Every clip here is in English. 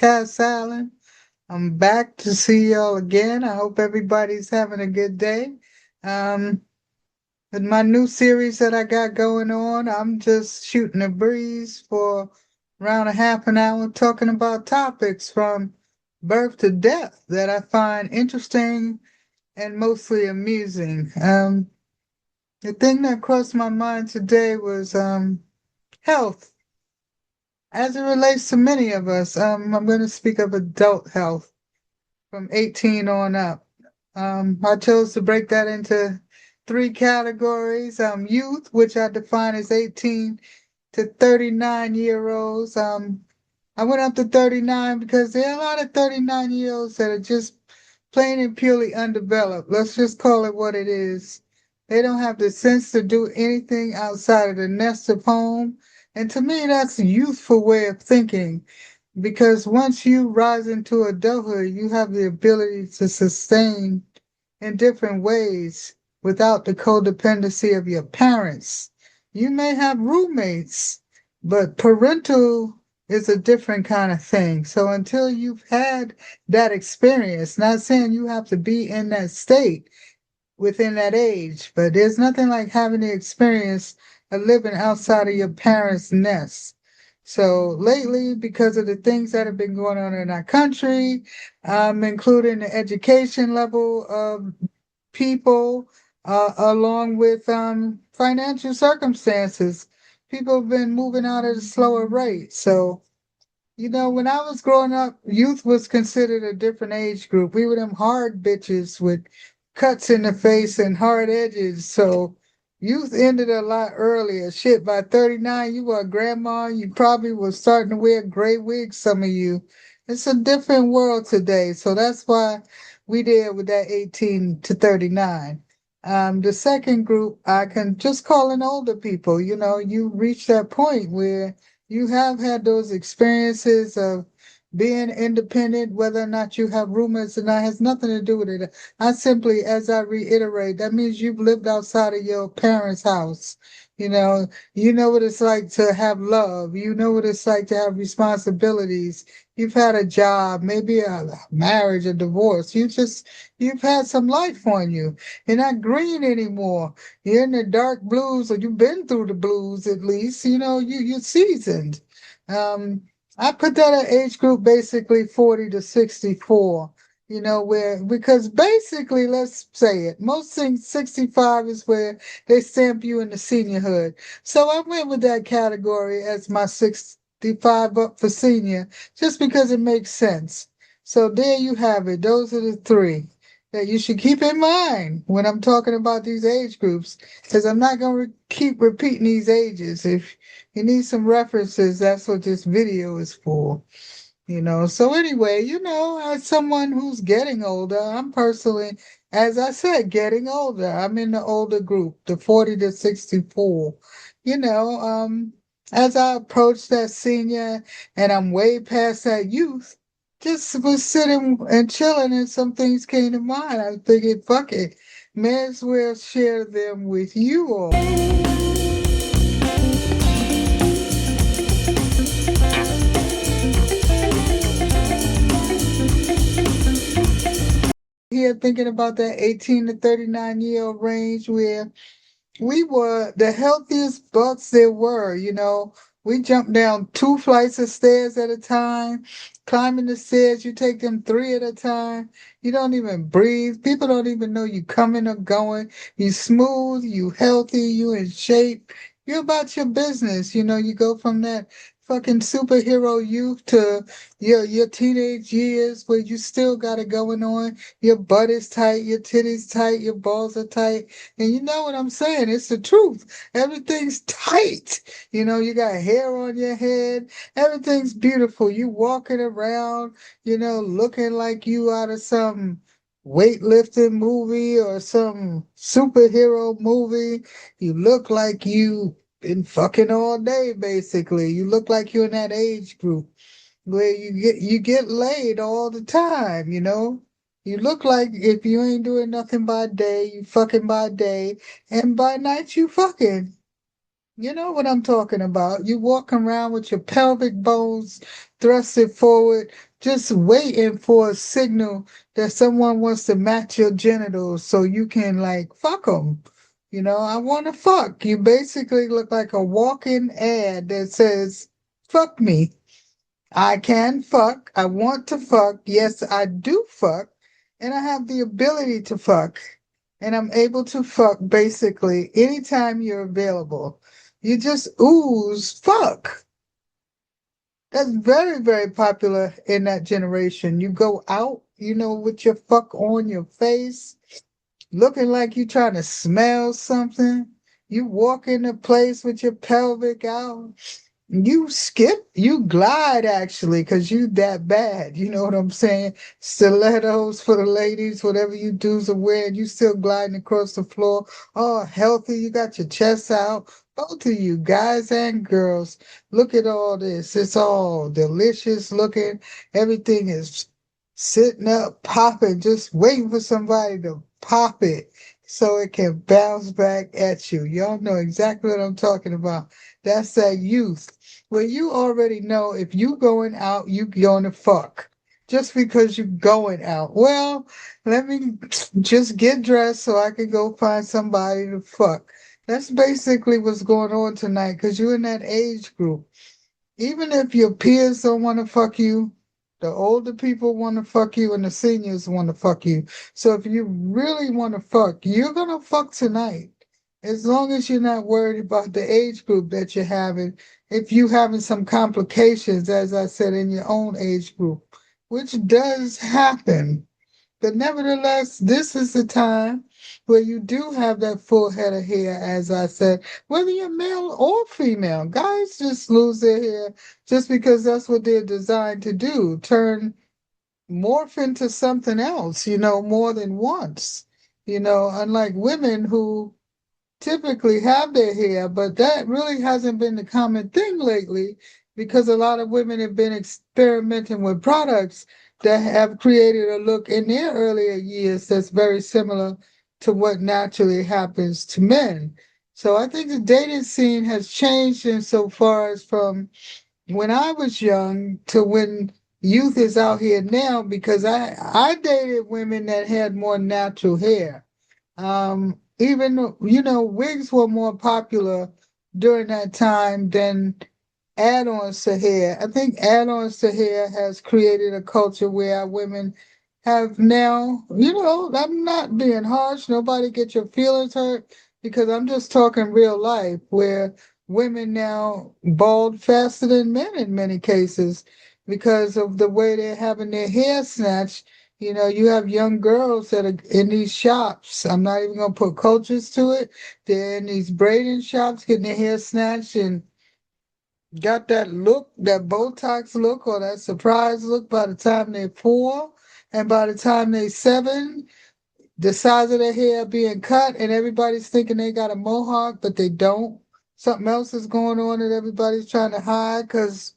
podcast, Alan. I'm back to see y'all again. I hope everybody's having a good day. Um, with my new series that I got going on, I'm just shooting a breeze for around a half an hour talking about topics from birth to death that I find interesting and mostly amusing. The thing that crossed my mind today was health. As it relates to many of us, I'm going to speak of adult health from 18 on up. I chose to break that into three categories. Youth, which I define as 18 to 39-year-olds. I went up to 39 because there are a lot of 39-year-olds that are just plain and purely undeveloped. Let's just call it what it is. They don't have the sense to do anything outside of the nest of home. And to me, that's a youthful way of thinking because once you rise into adulthood, you have the ability to sustain in different ways without the codependency of your parents. You may have roommates, but parental is a different kind of thing. So until you've had that experience, not saying you have to be in that state within that age, but there's nothing like having the experience of living outside of your parents' nest. So lately, because of the things that have been going on in our country, including the education level of people, along with financial circumstances, people have been moving out at a slower rate. So, when I was growing up, youth was considered a different age group. We were them hard bitches with cuts in the face and hard edges. So youth ended a lot earlier. Shit, by 39, you were a grandma. You probably was starting to wear gray wigs, some of you. It's a different world today. So that's why we did with that 18 to 39. The second group, I can just call in older people. You reach that point where you have had those experiences of being independent, whether or not you have roommates or not, has nothing to do with it. I simply, as I reiterate, that means you've lived outside of your parents' house. You know what it's like to have love. You know what it's like to have responsibilities. You've had a job, maybe a marriage, a divorce. You've had some life on you. You're not green anymore. You're in the dark blues, or you've been through the blues at least. You're seasoned. Um, I put that at age group basically 40 to 64. Where because basically, let's say it, most things 65 is where they stamp you in the seniorhood. So I went with that category as my 65 up for senior, just because it makes sense. So there you have it. Those are the three that you should keep in mind when I'm talking about these age groups, because I'm not going to keep repeating these ages. If you need some references, that's what this video is for. So anyway, as someone who's getting older, I'm personally, as I said, getting older. I'm in the older group, the 40 to 64. You know, um, as I approach that senior and I'm way past that youth, just was sitting and chilling and some things came to mind. I figured, fuck it, may as well share them with you all. Here thinking about that 18 to 39-year-old range where we were the healthiest bucks there were. We jumped down 2 flights of stairs at a time. Climbing the stairs, you take them three at a time. You don't even breathe. People don't even know you coming or going. You smooth, you healthy, you in shape. You're about your business. You go from that fucking superhero youth to your teenage years where you still got it going on. Your butt is tight, your titties tight, your balls are tight. And you know what I'm saying? It's the truth. Everything's tight. You got hair on your head. Everything's beautiful. You walking around, looking like you out of some weightlifting movie or some superhero movie. You look like you been fucking all day, basically. You look like you're in that age group where you get laid all the time. You look like if you ain't doing nothing by day, you fucking by day, and by night you fucking. You know what I'm talking about. You walking around with your pelvic bones thrusted forward, just waiting for a signal that someone wants to match your genitals so you can like fuck them. You know, I want to fuck. You basically look like a walking ad that says, fuck me. I can fuck. I want to fuck. Yes, I do fuck. And I have the ability to fuck. And I'm able to fuck basically anytime you're available. You just ooze fuck. That's very, very popular in that generation. You go out, with your fuck on your face, looking like you trying to smell something. You walk in a place with your pelvic out. You skip, you glide actually, because you that bad. You know what I'm saying? Stilettos for the ladies, whatever you dudes are wearing, you still gliding across the floor. Oh, healthy, you got your chest out. Both of you, guys and girls, look at all this. It's all delicious looking. Everything is sitting up, popping, just waiting for somebody to pop it so it can bounce back at you. Y'all know exactly what I'm talking about. That's that youth where you already know if you going out, you going to fuck. Just because you going out. Well, let me just get dressed so I can go find somebody to fuck. That's basically what's going on tonight because you're in that age group. Even if your peers don't want to fuck you, the older people want to fuck you and the seniors want to fuck you. So if you really want to fuck, you're going to fuck tonight. As long as you're not worried about the age group that you're having, if you having some complications, as I said, in your own age group, which does happen. But nevertheless, this is the time where you do have that full head of hair, as I said, whether you're male or female. Guys just lose their hair just because that's what they're designed to do, morph into something else, more than once. Unlike women who typically have their hair, but that really hasn't been the common thing lately because a lot of women have been experimenting with products that have created a look in their earlier years that's very similar to what naturally happens to men. So I think the dating scene has changed insofar as from when I was young to when youth is out here now because I dated women that had more natural hair. Even, wigs were more popular during that time than add-ons to hair. I think add-ons to hair has created a culture where our women have now, I'm not being harsh, nobody get your feelings hurt because I'm just talking real life where women now bald faster than men in many cases because of the way they're having their hair snatched. You have young girls that are in these shops. I'm not even going to put cultures to it. They're in these braiding shops getting their hair snatched and got that look, that Botox look or that surprise look by the time they're 4. And by the time they're 7, the size of their hair being cut and everybody's thinking they got a mohawk, but they don't. Something else is going on that everybody's trying to hide because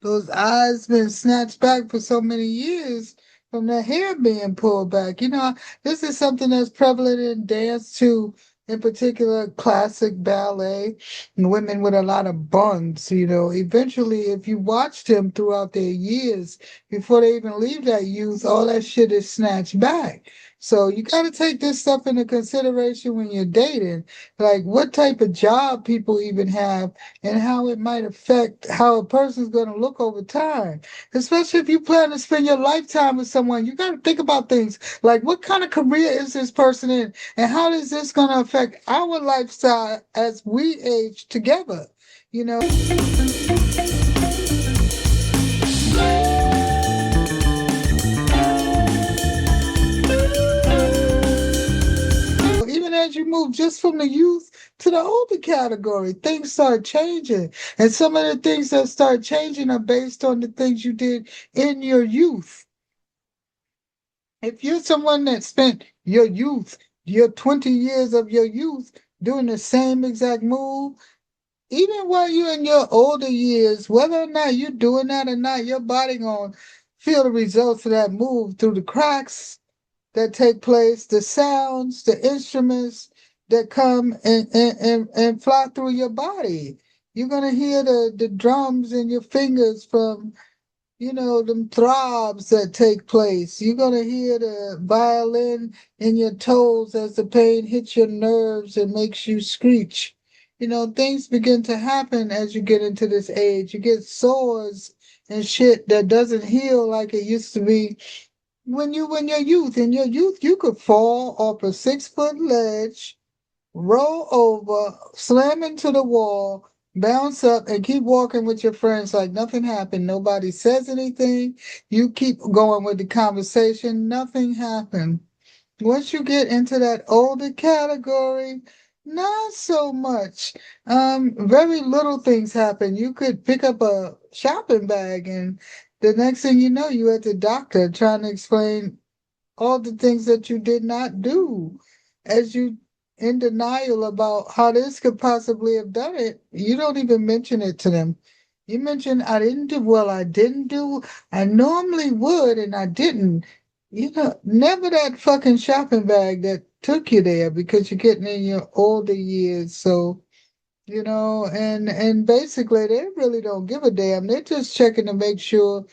those eyes been snatched back for so many years from their hair being pulled back. This is something that's prevalent in dance too, in particular classic ballet, and women with a lot of buns. Eventually, if you watch them throughout their years, before they even leave that youth, all that shit is snatched back. So you got to take this stuff into consideration when you're dating, like what type of job people even have and how it might affect how a person's going to look over time. Especially if you plan to spend your lifetime with someone, you got to think about things like what kind of career is this person in and how is this going to affect our lifestyle as we age together. You know, even as you move just from the youth to the older category, things start changing. And some of the things that start changing are based on the things you did in your youth. If you're someone that spent your youth, your 20 years of your youth doing the same exact move, even while you're in your older years, whether or not you're doing that or not, your body gonna feel the results of that move through the cracks that take place, the sounds, the instruments that come and fly through your body. You're gonna hear the drums in your fingers from them throbs that take place. You're gonna hear the violin in your toes as the pain hits your nerves and makes you screech. Things begin to happen as you get into this age. You get sores and shit that doesn't heal like it used to be when you're youth. In your youth, you could fall off a 6 foot ledge, roll over, slam into the wall, bounce up, and keep walking with your friends like nothing happened. Nobody says anything. You keep going with the conversation. Nothing happened. Once you get into that older category, not so much. Very little things happen. You could pick up a shopping bag, and the next thing you know, you're at the doctor trying to explain all the things that you did not do. As you in denial about how this could possibly have done it, you don't even mention it to them. You mention, I didn't do, well, I didn't do, I normally would and I didn't. Never that fucking shopping bag that took you there because you're getting in your older years. So and basically they really don't give a damn. They're just checking to make sure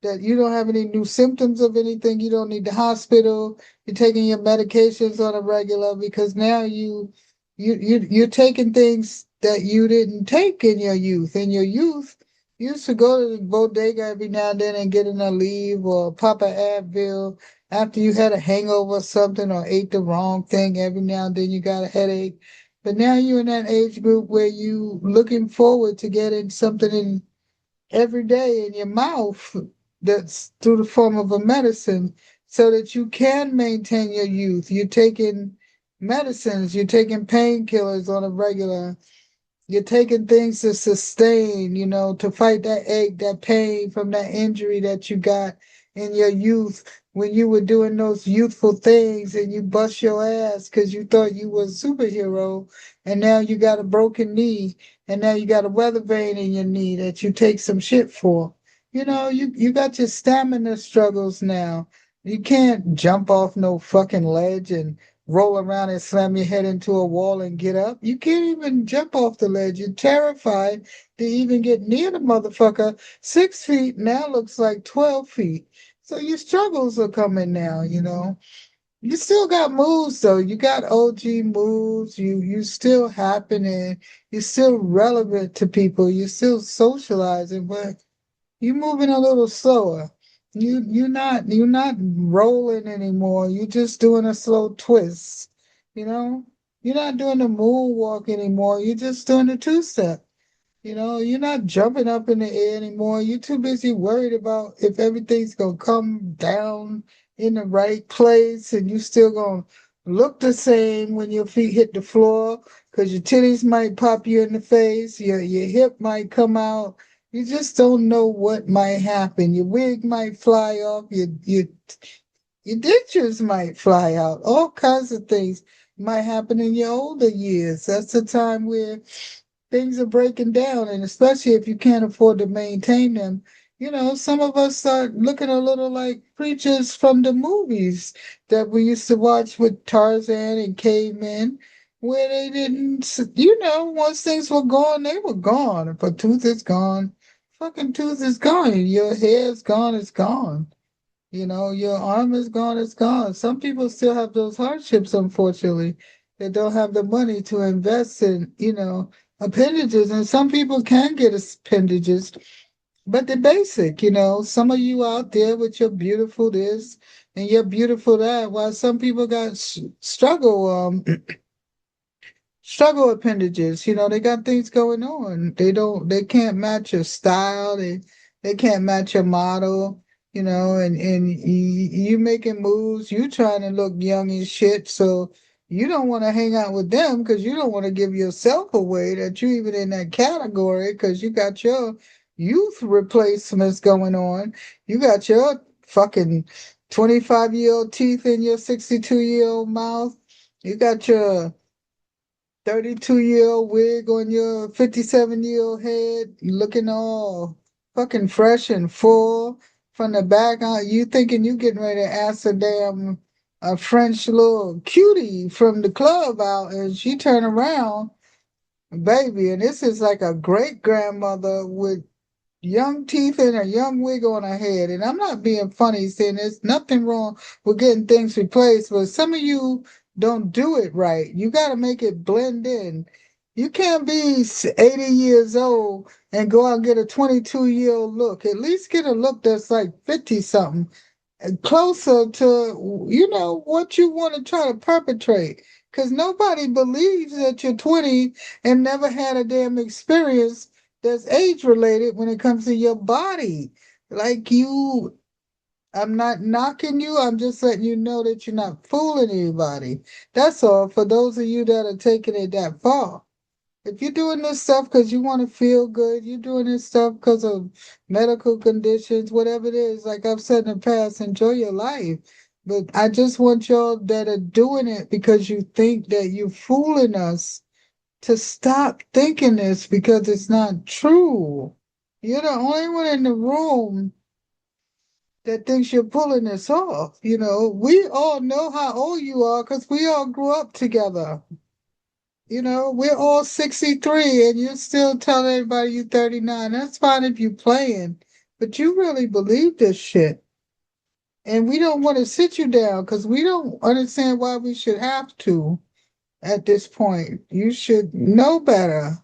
that you don't have any new symptoms of anything. You don't need the hospital. You're taking your medications on a regular because now you're taking things that you didn't take in your youth. In your youth, you used to go to the bodega every now and then and get an Aleve or pop a Advil after you had a hangover or something or ate the wrong thing. Every now and then you got a headache. But now you're in that age group where you looking forward to getting something in every day in your mouth that's through the form of a medicine so that you can maintain your youth. You're taking medicines, you're taking painkillers on a regular. You're taking things to sustain, to fight that ache, that pain from that injury that you got in your youth when you were doing those youthful things and you bust your ass because you thought you were a superhero and now you got a broken knee and now you got a weather vein in your knee that you take some shit for. You got your stamina struggles now. You can't jump off no fucking ledge and roll around and slam your head into a wall and get up. You can't even jump off the ledge. You're terrified to even get near the motherfucker. 6 feet now looks like 12 feet. So your struggles are coming now. You still got moves though. You got OG moves. You still happening. You're still relevant to people. You're still socializing, but you're moving a little slower. You're not rolling anymore. You're just doing a slow twist. You know? You're not doing the moonwalk anymore. You're just doing the two-step. You're not jumping up in the air anymore. You're too busy worried about if everything's gonna come down in the right place and you still gonna look the same when your feet hit the floor because your titties might pop you in the face, your hip might come out. You just don't know what might happen. Your wig might fly off, your dentures might fly out. All kinds of things might happen in your older years. That's the time where things are breaking down, and especially if you can't afford to maintain them. Some of us start looking a little like creatures from the movies that we used to watch with Tarzan and cavemen, where they didn't, once things were gone, they were gone. If a tooth is gone, fucking tooth is gone. Your hair is gone, it's gone. Your arm is gone, it's gone. Some people still have those hardships, unfortunately. They don't have the money to invest in, appendages. And some people can get appendages, but they're basic. Some of you out there with your beautiful this and your beautiful that, while some people got struggle appendages. They got things going on. They can't match your style. They can't match your model. And you making moves. You trying to look young and shit. So you don't want to hang out with them because you don't want to give yourself away that you even in that category because you got your youth replacements going on. You got your fucking 25-year-old teeth in your 62-year-old mouth. You got your 32-year-old wig on your 57-year-old head, looking all fucking fresh and full from the back on. You thinking you getting ready to ask a French little cutie from the club out, and she turn around, baby, and this is like a great grandmother with young teeth and a young wig on her head. And I'm not being funny saying there's nothing wrong with getting things replaced, but some of you don't do it right. You got to make it blend in. You can't be 80 years old and go out and get a 22-year-old look. At least get a look that's like 50 something, closer to, what you want to try to perpetrate. Because nobody believes that you're 20 and never had a damn experience that's age related when it comes to your body. Like you, I'm not knocking you. I'm just letting you know that you're not fooling anybody. That's all. For those of you that are taking it that far. If you're doing this stuff because you want to feel good, you're doing this stuff because of medical conditions, whatever it is, like I've said in the past, enjoy your life. But I just want y'all that are doing it because you think that you're fooling us to stop thinking this because it's not true. You're the only one in the room that thinks you're pulling this off. We all know how old you are because we all grew up together. We're all 63 and you're still telling everybody you're 39. That's fine if you're playing, but you really believe this shit. And we don't want to sit you down because we don't understand why we should have to at this point. You should know better.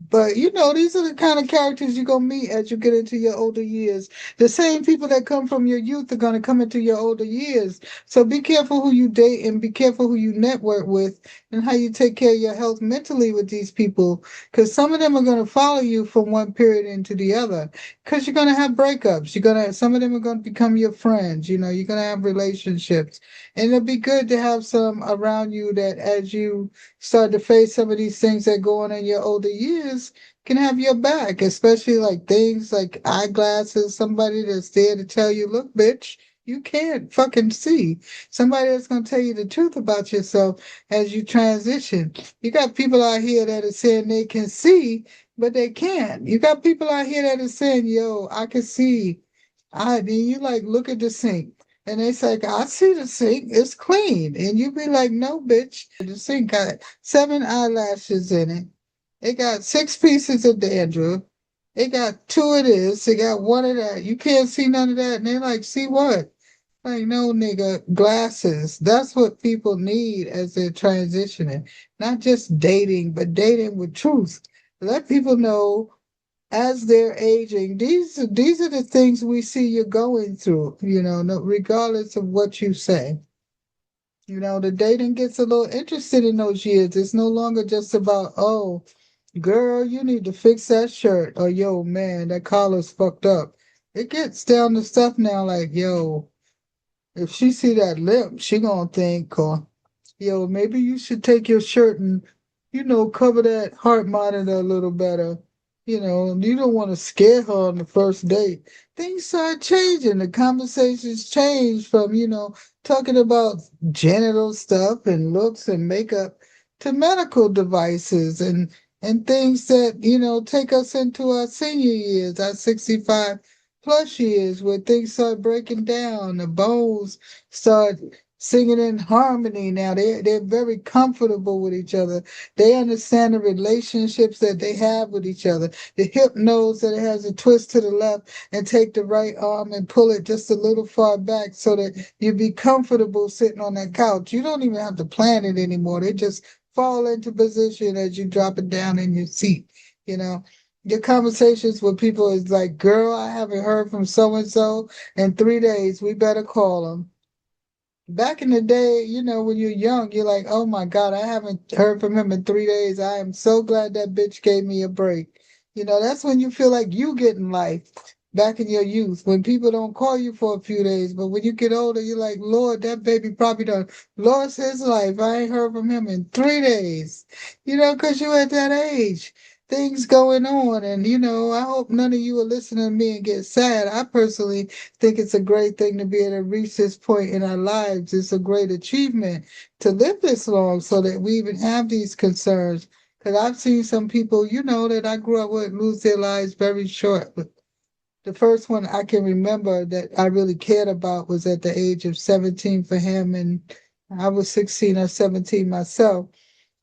But these are the kind of characters you're gonna meet as you get into your older years. The same people that come from your youth are gonna come into your older years. So be careful who you date and be careful who you network with and how you take care of your health mentally with these people. Because some of them are gonna follow you from one period into the other. Because you're gonna have breakups. Some of them are gonna become your friends. You're gonna have relationships. And it'll be good to have some around you that as you start to face some of these things that go on in your older years can have your back, especially like things like eyeglasses, somebody that's there to tell you, look, bitch, you can't fucking see. Somebody that's going to tell you the truth about yourself as you transition. You got people out here that are saying they can see, but they can't. You got people out here that are saying, yo, I can see. Then you like look at the sink. And they say, I see the sink, it's clean. And you be like, no, bitch. The sink got 7 eyelashes in it. It got 6 pieces of dandruff. It got 2 of this. It got 1 of that. You can't see none of that. And they're like, see what? Like, no, nigga, glasses. That's what people need as they're transitioning. Not just dating, but dating with truth. Let people know as they're aging, these are the things we see you're going through, regardless of what you say. The dating gets a little interested in those years. It's no longer just about, oh, girl, you need to fix that shirt, or yo, man, that collar's fucked up. It gets down to stuff now like, yo, if she see that lip, she gonna think, or yo, maybe you should take your shirt and, cover that heart monitor a little better. You don't want to scare her on the first date. Things start changing. The conversations change from, talking about genital stuff and looks and makeup to medical devices and things that, take us into our senior years, our 65 plus years where things start breaking down, the bones start singing in harmony now. They're very comfortable with each other. They understand the relationships that they have with each other. The hip knows that it has a twist to the left and take the right arm and pull it just a little far back so that you be comfortable sitting on that couch. You don't even have to plan it anymore. They just fall into position as you drop it down in your seat. You know, your conversations with people is like, girl, I haven't heard from so and so in 3 days. We better call them. Back in the day, when you're young, you're like, oh my God, I haven't heard from him in 3 days. I am so glad that bitch gave me a break. That's when you feel like you getting life back in your youth, when people don't call you for a few days. But when you get older, you're like, Lord, that baby probably done lost his life. I ain't heard from him in 3 days, because you at that age. Things going on. And, I hope none of you are listening to me and get sad. I personally think it's a great thing to be able to reach this point in our lives. It's a great achievement to live this long so that we even have these concerns. Because I've seen some people, that I grew up with lose their lives very short. The first one I can remember that I really cared about was at the age of 17 for him, and I was 16 or 17 myself.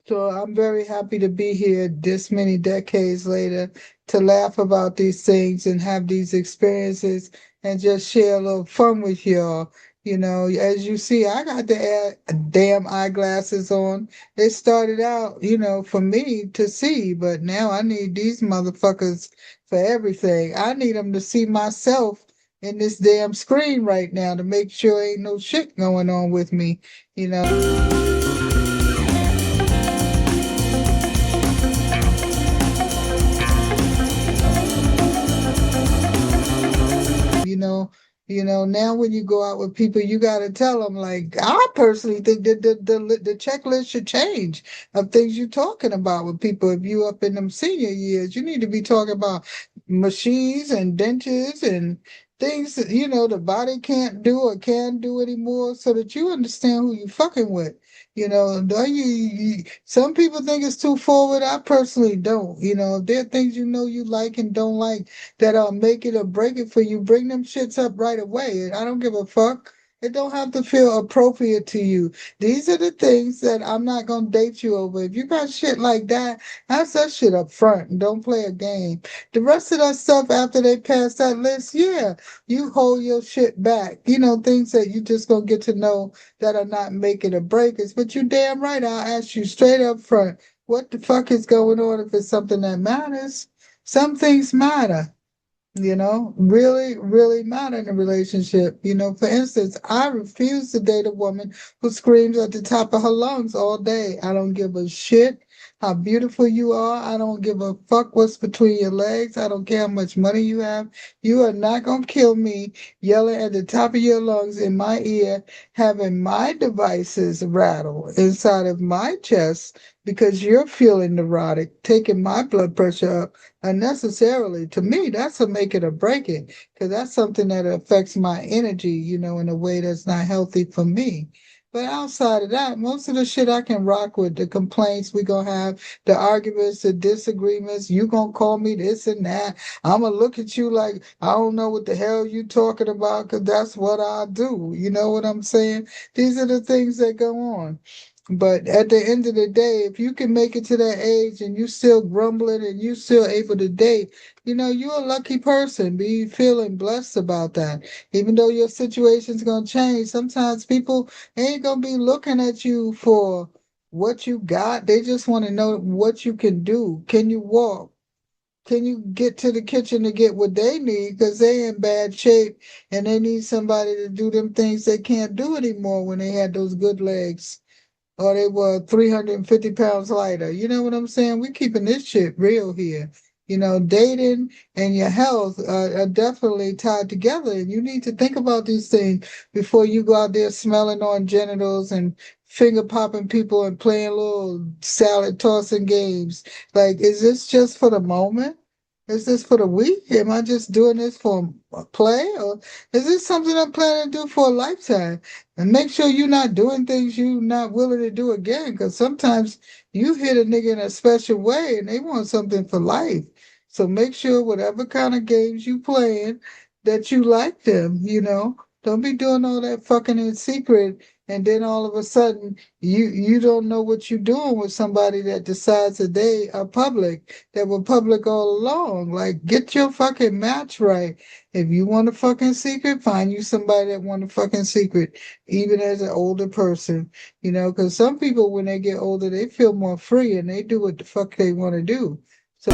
So I'm very happy to be here this many decades later to laugh about these things and have these experiences and just share a little fun with y'all. You know, as you see, I got the damn eyeglasses on. They started out, for me to see, but now I need these motherfuckers for everything. I need them to see myself in this damn screen right now to make sure ain't no shit going on with me, you know. you know now when you go out with people, you got to tell them, like, I personally think that the checklist should change of things you're talking about with people. If you up in them senior years, you need to be talking about machines and dentures and things that the body can't do or can do anymore, so that you understand who you fucking with. Some people think it's too forward. I personally don't. If there are things you like and don't like that'll make it or break it for you, bring them shits up right away. I don't give a fuck. It don't have to feel appropriate to you. These are the things that I'm not gonna date you over. If you got shit like that, ask that shit up front and don't play a game. The rest of that stuff after they pass that list, yeah, you hold your shit back. Things that you just gonna get to know that are not making or breakers. But you damn right, I'll ask you straight up front, what the fuck is going on if it's something that matters? Some things matter, really, really matter in a relationship. For instance, I refuse to date a woman who screams at the top of her lungs all day. I don't give a shit how beautiful you are. I don't give a fuck what's between your legs. I don't care how much money you have. You are not going to kill me yelling at the top of your lungs in my ear, having my devices rattle inside of my chest because you're feeling neurotic, taking my blood pressure up unnecessarily. To me, that's a make it or break it, because that's something that affects my energy, in a way that's not healthy for me. But outside of that, most of the shit I can rock with. The complaints we gonna have, the arguments, the disagreements. You gonna call me this and that. I'm gonna look at you like I don't know what the hell you talking about, because that's what I do. You know what I'm saying? These are the things that go on. But at the end of the day, if you can make it to that age and you still grumbling and you still able to date, you're a lucky person. Be feeling blessed about that. Even though your situation's gonna change, sometimes people ain't gonna be looking at you for what you got. They just want to know what you can do. Can you walk? Can you get to the kitchen to get what they need? Because they in bad shape and they need somebody to do them things they can't do anymore when they had those good legs or they were 350 pounds lighter. You know what I'm saying? We keeping this shit real here. Dating and your health are definitely tied together. And you need to think about these things before you go out there smelling on genitals and finger popping people and playing little salad tossing games. Like, is this just for the moment? Is this for the week? Am I just doing this for a play? Or is this something I'm planning to do for a lifetime? And make sure you're not doing things you're not willing to do again, because sometimes you hit a nigga in a special way and they want something for life. So make sure whatever kind of games you playing that you like them. Don't be doing all that fucking in secret and then all of a sudden you don't know what you're doing with somebody that decides that they are public, that were public all along. Like, get your fucking match right. If you want a fucking secret, find you somebody that want a fucking secret, even as an older person, because some people, when they get older, they feel more free and they do what the fuck they want to do. So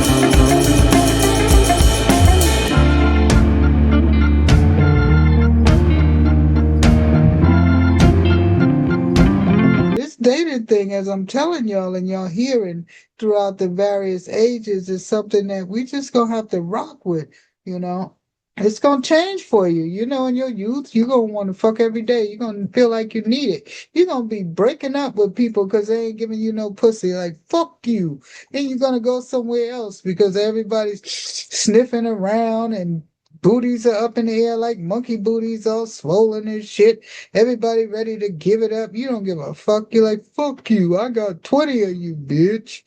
this dating thing, as I'm telling y'all and y'all hearing throughout the various ages, is something that we just gonna have to rock with, you know. It's gonna change for you. In your youth, you're gonna want to fuck every day. You're gonna feel like you need it. You're gonna be breaking up with people because they ain't giving you no pussy. Like, fuck you. Then you're gonna go somewhere else because everybody's sniffing around and booties are up in the air like monkey booties, all swollen and shit. Everybody ready to give it up. You don't give a fuck. You're like, fuck you. I got 20 of you, bitch.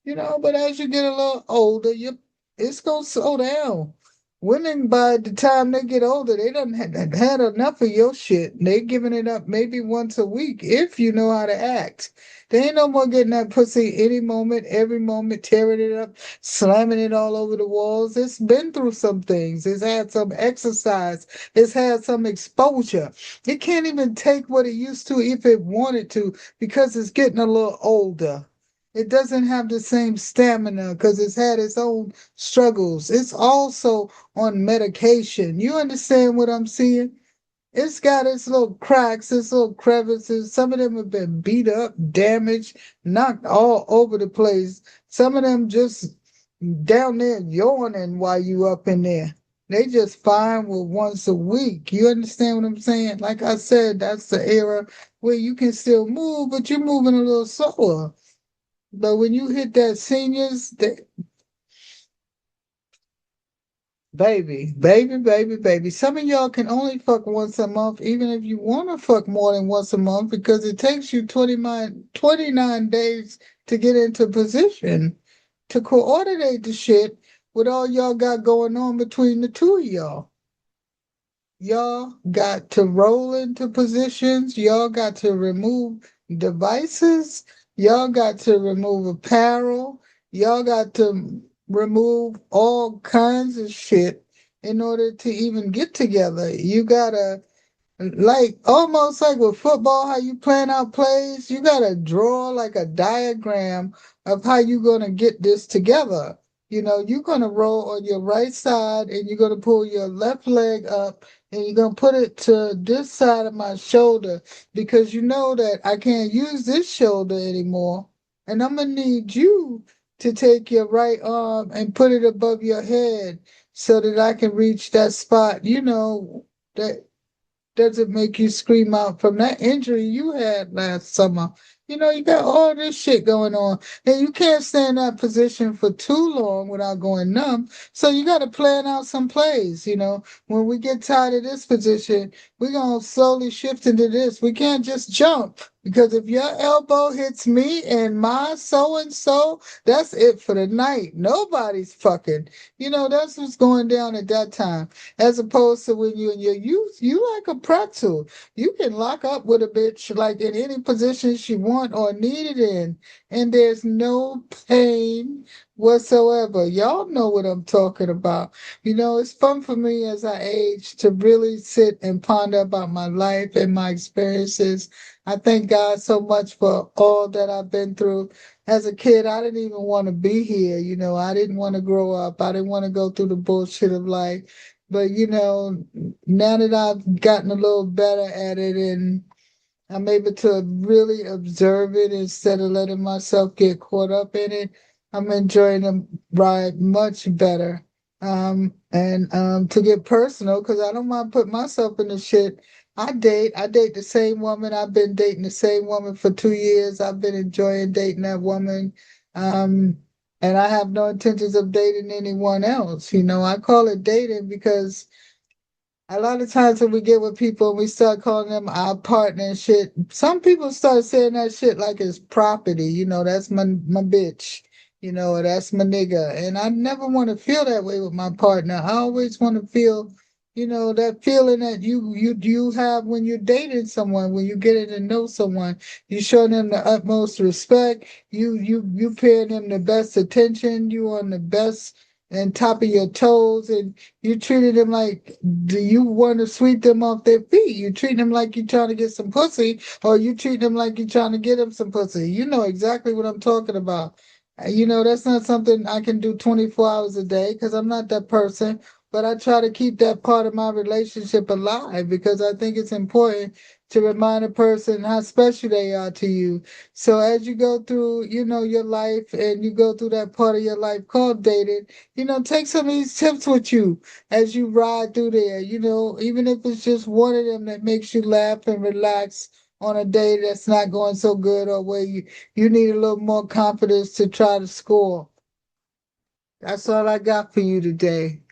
But as you get a little older, it's gonna slow down. Women, by the time they get older, they done had enough of your shit. They giving it up maybe once a week if you know how to act. They ain't no more getting that pussy any moment, every moment, tearing it up, slamming it all over the walls. It's been through some things. It's had some exercise. It's had some exposure. It can't even take what it used to if it wanted to because it's getting a little older. It doesn't have the same stamina because it's had its own struggles. It's also on medication. You understand what I'm saying? It's got its little cracks, its little crevices. Some of them have been beat up, damaged, knocked all over the place. Some of them just down there yawning while you up in there. They just fine with once a week. You understand what I'm saying? Like I said, that's the era where you can still move, but you're moving a little slower. But when you hit that seniors, baby. Some of y'all can only fuck once a month, even if you want to fuck more than once a month, because it takes you 29 days to get into position to coordinate the shit with all y'all got going on between the two of y'all. Y'all got to roll into positions. Y'all got to remove devices. Y'all got to remove apparel. Y'all got to remove all kinds of shit in order to even get together. You gotta like almost like with football, how you plan out plays, you gotta draw like a diagram of how you're gonna get this together. You know, you're gonna roll on your right side and you're gonna pull your left leg up and you're gonna put it to this side of my shoulder because you know that I can't use this shoulder anymore. And I'm gonna need you to take your right arm and put it above your head so that I can reach that spot, you know, that does it make you scream out from that injury you had last summer? You know, you got all this shit going on, and you can't stay in that position for too long without going numb. So you got to plan out some plays. You know, when we get tired of this position, we're going to slowly shift into this. We can't just jump because if your elbow hits me and my so and so, that's it for the night. Nobody's fucking. You know, that's what's going down at that time. As opposed to when you're in your youth, you like a pretzel. You can lock up with a bitch like in any position she want or need it in, and there's no pain whatsoever. Y'all know what I'm talking about. You know, it's fun for me as I age to really sit and ponder about my life and my experiences. I thank God so much for all that I've been through. As a kid, I didn't even want to be here. You know, I didn't want to grow up. I didn't want to go through the bullshit of life. But you know, now that I've gotten a little better at it and I'm able to really observe it instead of letting myself get caught up in it, I'm enjoying the ride much better. And to get personal, because I don't want to put myself in the shit. I date the same woman. I've been dating the same woman for 2 years. I've been enjoying dating that woman. Um, and I have no intentions of dating anyone else. You know, I call it dating because a lot of times when we get with people and we start calling them our partner and shit, some people start saying that shit like it's property. You know, that's my bitch. You know, or that's my nigga. And I never want to feel that way with my partner. I always want to feel, you know, that feeling that you have when you're dating someone, when you get to know someone. You show them the utmost respect. You paying them the best attention. You on the best and top of your toes, and you treated them like, do you want to sweep them off their feet? You treat them like you're trying to get some pussy, or you treat them like you're trying to get them some pussy. You know exactly what I'm talking about. You know, that's not something I can do 24 hours a day because I'm not that person, but I try to keep that part of my relationship alive because I think it's important to remind a person how special they are to you. So as you go through, you know, your life and you go through that part of your life called dating, you know, take some of these tips with you as you ride through there, you know, even if it's just one of them that makes you laugh and relax on a day that's not going so good or where you need a little more confidence to try to score. That's all I got for you today.